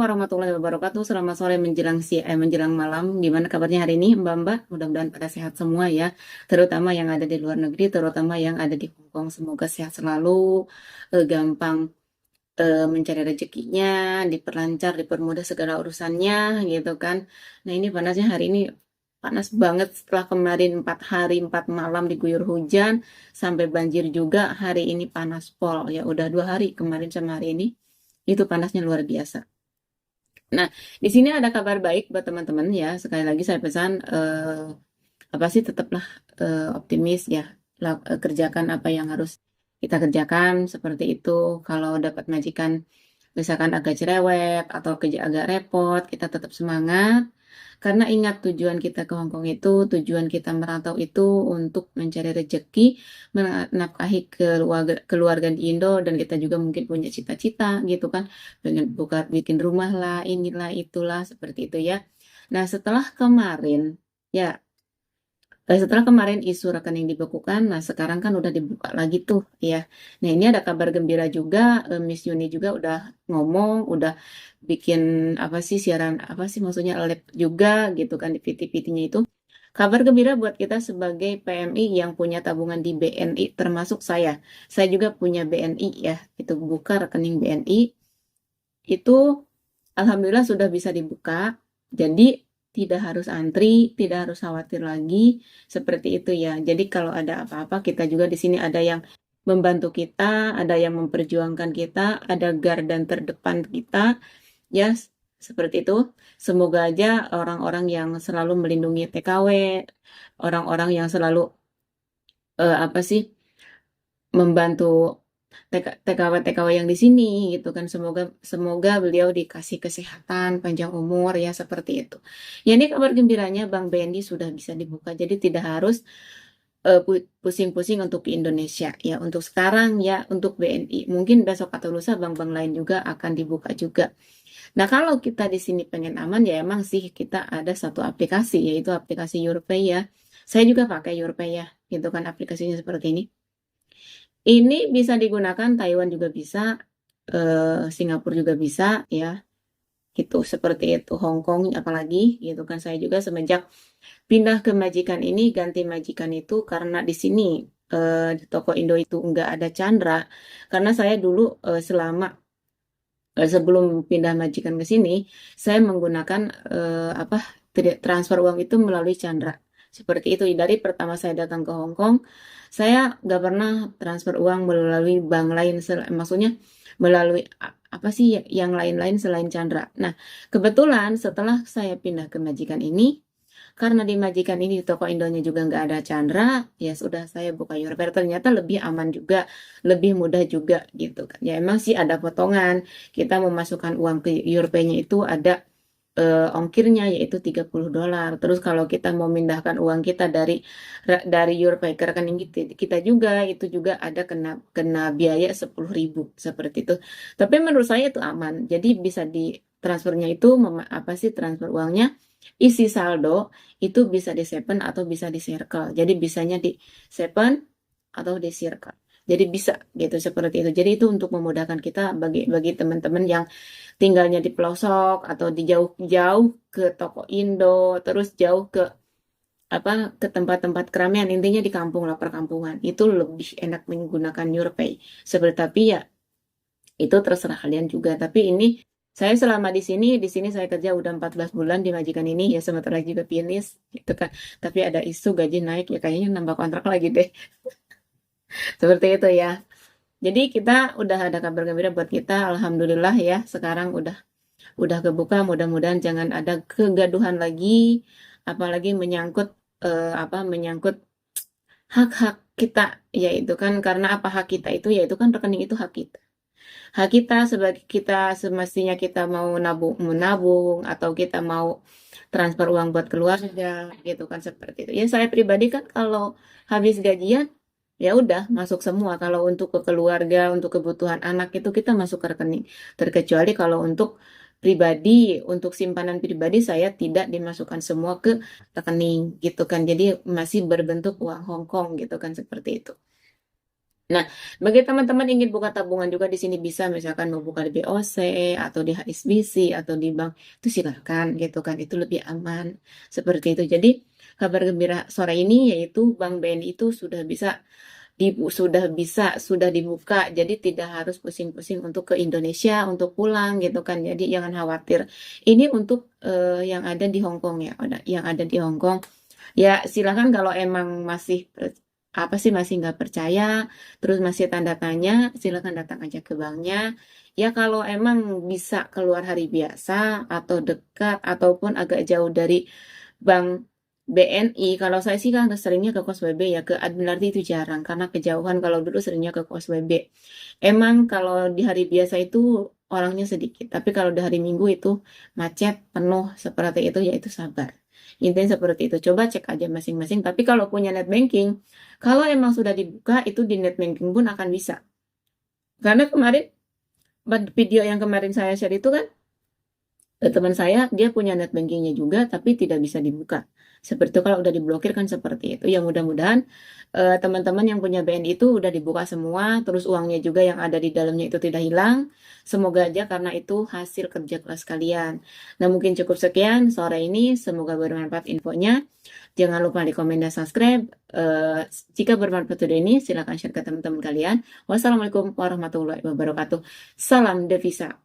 warahmatullahi wabarakatuh. Selamat sore menjelang malam. Gimana kabarnya hari ini, Mbak-mbak? Mudah-mudahan pada sehat semua ya. Terutama yang ada di luar negeri, terutama yang ada di Hong Kong. Semoga sehat selalu, gampang mencari rezekinya, diperlancar, dipermudah segala urusannya, gitu kan. Nah ini panasnya hari ini panas banget setelah kemarin 4 hari 4 malam diguyur hujan sampai banjir juga. Hari ini panas pol ya. Udah 2 hari kemarin sama hari ini. Itu panasnya luar biasa. Nah, di sini ada kabar baik buat teman-teman ya. Sekali lagi saya pesan apa sih tetaplah optimis ya. Kerjakan apa yang harus kita kerjakan seperti itu. Kalau dapat majikan misalkan agak cerewet atau kerja agak repot, kita tetap semangat. Karena ingat tujuan kita ke Hong Kong itu, tujuan kita merantau itu untuk mencari rezeki, menafkahi keluarga di Indo, dan kita juga mungkin punya cita-cita gitu kan, pengen buka bikin rumah lah, inilah itulah seperti itu ya. Nah setelah kemarin ya setelah kemarin isu rekening dibekukan, nah sekarang kan udah dibuka lagi tuh ya. Nah ini ada kabar gembira juga, Miss Yuni juga udah ngomong, udah bikin apa sih siaran apa sih maksudnya live juga gitu kan di PT-PT-nya itu. Kabar gembira buat kita sebagai PMI yang punya tabungan di BNI termasuk saya. Saya juga punya BNI ya, itu buka rekening BNI itu alhamdulillah sudah bisa dibuka. Jadi tidak harus antri, tidak harus khawatir lagi seperti itu ya. Jadi kalau ada apa-apa kita juga di sini ada yang membantu kita, ada yang memperjuangkan kita, ada garda terdepan kita ya seperti itu. Semoga aja orang-orang yang selalu melindungi TKW, orang-orang yang selalu apa sih membantu TKW-TKW yang di sini gitu kan semoga semoga beliau dikasih kesehatan panjang umur ya seperti itu. Ya ini kabar gembiranya Bank BNI sudah bisa dibuka jadi tidak harus pusing-pusing untuk ke Indonesia ya untuk sekarang ya untuk BNI mungkin besok atau lusa bank-bank lain juga akan dibuka juga. Nah kalau kita di sini pengen aman ya emang sih kita ada satu aplikasi yaitu aplikasi YourPay ya. Saya juga pakai YourPay ya gitu kan aplikasinya seperti ini. Ini bisa digunakan Taiwan juga bisa, Singapura juga bisa ya, gitu seperti itu. Hong Kong apalagi gitu kan. Saya juga semenjak pindah ke majikan ini ganti majikan itu karena di sini di toko Indo itu nggak ada Chandra. Karena saya dulu selama sebelum pindah majikan ke sini, saya menggunakan apa transfer uang itu melalui Chandra. Seperti itu dari pertama saya datang ke Hong Kong, saya nggak pernah transfer uang melalui bank lain, maksudnya melalui apa sih yang lain-lain selain Chandra. Nah, kebetulan setelah saya pindah ke majikan ini, karena di majikan ini di toko Indonya juga nggak ada Chandra, ya sudah saya buka YourPay. Ternyata lebih aman juga, lebih mudah juga gitu kan. Ya emang sih ada potongan. Kita memasukkan uang ke YourPay-nya itu ada ongkirnya yaitu $30. Terus kalau kita mau mindahkan uang kita dari YourPay ke rekening kita juga itu juga ada kena kena biaya 10.000 seperti itu. Tapi menurut saya itu aman. Jadi bisa di transfernya itu apa sih transfer uangnya isi saldo itu bisa di seven atau bisa di circle. Jadi bisanya di seven atau di circle. Jadi bisa gitu seperti itu. Jadi itu untuk memudahkan kita bagi teman-teman yang tinggalnya di pelosok atau di jauh-jauh ke toko Indo, terus jauh ke apa ke tempat-tempat keramaian intinya di kampung lah perkampungan itu lebih enak menggunakan YourPay seperti tapi ya itu terserah kalian juga tapi ini saya selama di sini saya kerja udah 14 bulan di majikan ini ya sebentar lagi juga finish gitu kan tapi ada isu gaji naik ya kayaknya nambah kontrak lagi deh seperti itu ya jadi kita udah ada kabar gembira buat kita alhamdulillah ya sekarang udah kebuka mudah-mudahan jangan ada kegaduhan lagi apalagi menyangkut menyangkut hak-hak kita yaitu kan karena apa hak kita itu yaitu kan rekening itu hak kita sebagai kita semestinya kita mau menabung atau kita mau transfer uang buat keluarga gitu kan seperti itu ya saya pribadi kan kalau habis gajian ya udah masuk semua kalau untuk ke keluarga untuk kebutuhan anak itu kita masuk ke rekening terkecuali kalau untuk pribadi untuk simpanan pribadi saya tidak dimasukkan semua ke rekening gitu kan jadi masih berbentuk uang Hong Kong gitu kan seperti itu Nah, bagi teman-teman ingin buka tabungan juga di sini bisa, misalkan mau buka di BOC atau di HSBC atau di bank, itu silakan gitu kan, itu lebih aman seperti itu. Jadi kabar gembira sore ini yaitu Bank BNI itu sudah dibuka, jadi tidak harus pusing-pusing untuk ke Indonesia untuk pulang gitu kan. Jadi jangan khawatir. Ini untuk yang ada di Hong Kong ya, yang ada di Hong Kong. Ya, silakan kalau emang apa sih masih nggak percaya, terus masih tanda tanya, silakan datang aja ke banknya. Ya kalau emang bisa keluar hari biasa atau dekat ataupun agak jauh dari bank BNI, kalau saya sih kan seringnya ke Kos WB ya, ke Admiralty itu jarang karena kejauhan. Kalau dulu seringnya ke Kos WB. Emang kalau di hari biasa itu orangnya sedikit, tapi kalau di hari Minggu itu macet penuh seperti itu, ya itu sabar. Intinya seperti itu. Coba cek aja masing-masing. Tapi kalau punya net banking, kalau emang sudah dibuka, itu di net banking pun akan bisa. Karena kemarin, video yang kemarin saya share itu kan, teman saya, dia punya net bankingnya juga, tapi tidak bisa dibuka. Seperti itu, kalau udah diblokir kan seperti itu. Ya mudah-mudahan teman-teman yang punya BNI itu udah dibuka semua, terus uangnya juga yang ada di dalamnya itu tidak hilang. Semoga aja karena itu hasil kerja keras kalian. Nah mungkin cukup sekian sore ini, semoga bermanfaat infonya. Jangan lupa di komen dan subscribe. Eh, Jika bermanfaat video ini, silakan share ke teman-teman kalian. Wassalamualaikum warahmatullahi wabarakatuh. Salam devisa.